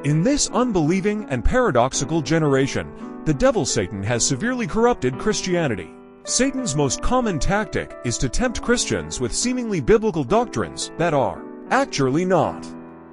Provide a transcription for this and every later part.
In this unbelieving and paradoxical generation, the devil Satan has severely corrupted Christianity. Satan's most common tactic is to tempt Christians with seemingly biblical doctrines that are actually not.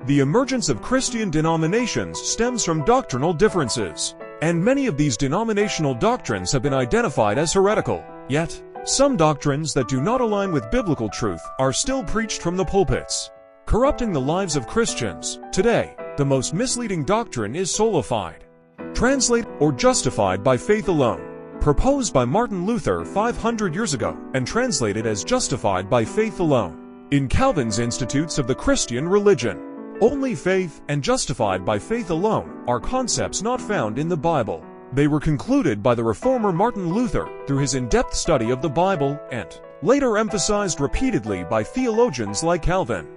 The emergence of Christian denominations stems from doctrinal differences, and many of these denominational doctrines have been identified as heretical. Yet, some doctrines that do not align with biblical truth are still preached from the pulpits, corrupting the lives of Christians. Today, the most misleading doctrine is Sola Fide, translate or justified by faith alone, proposed by Martin Luther 500 years ago and translated as justified by faith alone in Calvin's Institutes of the Christian Religion. Only faith and justified by faith alone are concepts not found in the Bible. They were concluded by the reformer Martin Luther through his in-depth study of the Bible and later emphasized repeatedly by theologians like Calvin,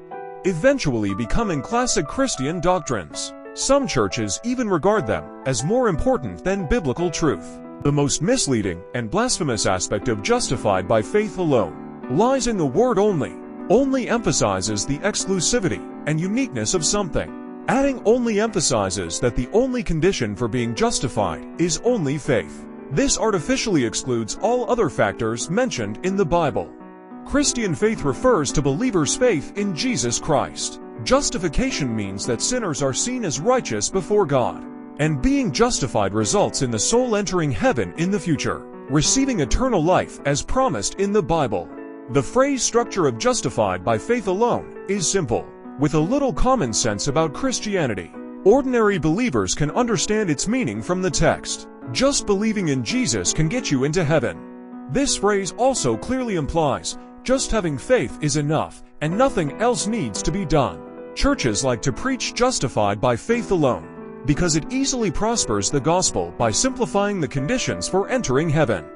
eventually becoming classic Christian doctrines. Some churches even regard them as more important than biblical truth. The most misleading and blasphemous aspect of justified by faith alone lies in the word only. Only emphasizes the exclusivity and uniqueness of something. Adding only emphasizes that the only condition for being justified is only faith. This artificially excludes all other factors mentioned in the Bible. Christian faith refers to believers' faith in Jesus Christ. Justification means that sinners are seen as righteous before God, and being justified results in the soul entering heaven in the future, receiving eternal life as promised in the Bible. The phrase structure of justified by faith alone is simple. With a little common sense about Christianity, ordinary believers can understand its meaning from the text. Just believing in Jesus can get you into heaven. This phrase also clearly implies just having faith is enough and nothing else needs to be done. Churches like to preach justified by faith alone because it easily prospers the gospel by simplifying the conditions for entering heaven,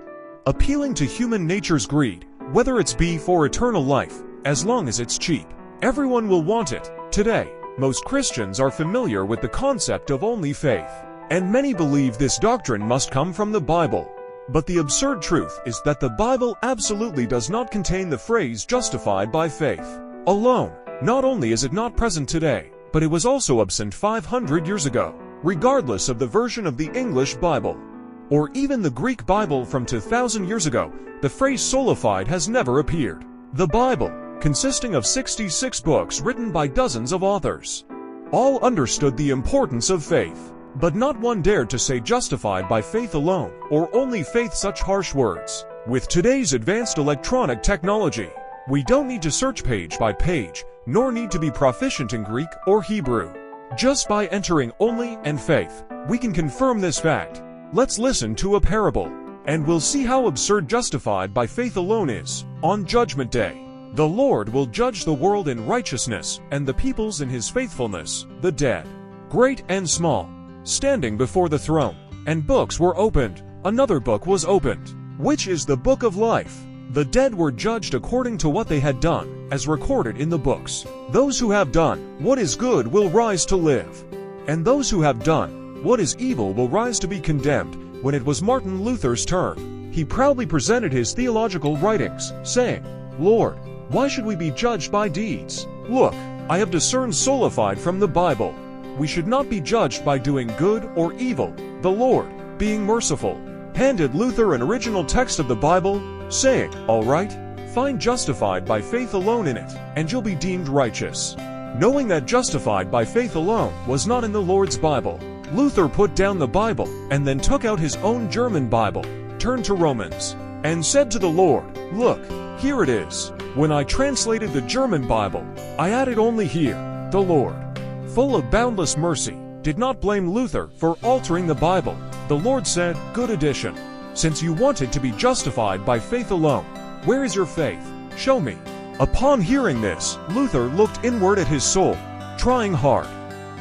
appealing to human nature's greed. Whether it's beef or eternal life, as long as it's cheap, everyone will want it. Today, most Christians are familiar with the concept of only faith, and many believe this doctrine must come from the Bible. But the absurd truth is that the Bible absolutely does not contain the phrase justified by faith alone. Not only is it not present today, but it was also absent 500 years ago, regardless of the version of the English Bible, or even the Greek Bible from 2,000 years ago. The phrase sola fide has never appeared. The Bible, consisting of 66 books written by dozens of authors, all understood the importance of faith, but not one dared to say justified by faith alone or only faith. Such harsh words. With today's advanced electronic technology, we don't need to search page by page, nor need to be proficient in Greek or Hebrew. Just by entering only and faith, we can confirm this fact. Let's listen to a parable, and we'll see how absurd justified by faith alone is. On Judgment Day, the Lord will judge the world in righteousness and the peoples in his faithfulness, the dead, great and small, standing before the throne. And books were opened. Another book was opened, which is the book of life. The dead were judged according to what they had done, as recorded in the books. Those who have done what is good will rise to live, and those who have done what is evil will rise to be condemned. When it was Martin Luther's turn, he proudly presented his theological writings, saying, "Lord, why should we be judged by deeds? Look, I have discerned sola fide from the Bible. We should not be judged by doing good or evil. The Lord, being merciful, handed Luther an original text of the Bible, saying, 'All right, find justified by faith alone in it, and you'll be deemed righteous.'" Knowing that justified by faith alone was not in the Lord's Bible, Luther put down the Bible and then took out his own German Bible, turned to Romans, and said to the Lord, "Look, here it is. When I translated the German Bible, I added only here, the Lord." Full of boundless mercy, did not blame Luther for altering the Bible. The Lord said, "Good addition. Since you wanted to be justified by faith alone, where is your faith? Show me." Upon hearing this, Luther looked inward at his soul, trying hard,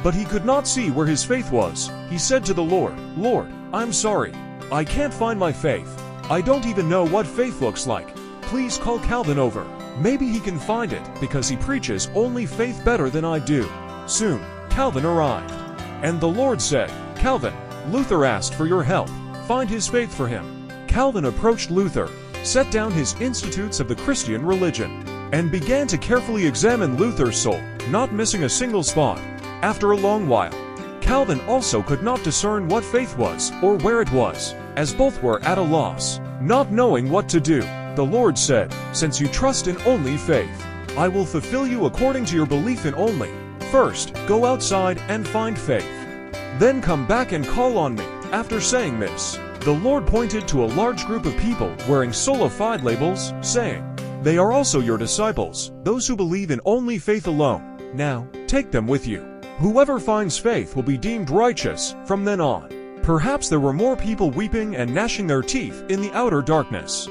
but he could not see where his faith was. He said to the Lord, "Lord, I'm sorry. I can't find my faith. I don't even know what faith looks like. Please call Calvin over. Maybe he can find it, because he preaches only faith better than I do." Soon, Calvin arrived, and the Lord said, "Calvin, Luther asked for your help. Find his faith for him." Calvin approached Luther, set down his Institutes of the Christian Religion, and began to carefully examine Luther's soul, not missing a single spot. After a long while, Calvin also could not discern what faith was or where it was, as both were at a loss. Not knowing what to do, the Lord said, "Since you trust in only faith, I will fulfill you according to your belief in only. First, go outside and find faith. Then come back and call on me." After saying this, the Lord pointed to a large group of people wearing Sola Fide labels, saying, "They are also your disciples, those who believe in only faith alone. Now, take them with you. Whoever finds faith will be deemed righteous from then on." Perhaps there were more people weeping and gnashing their teeth in the outer darkness.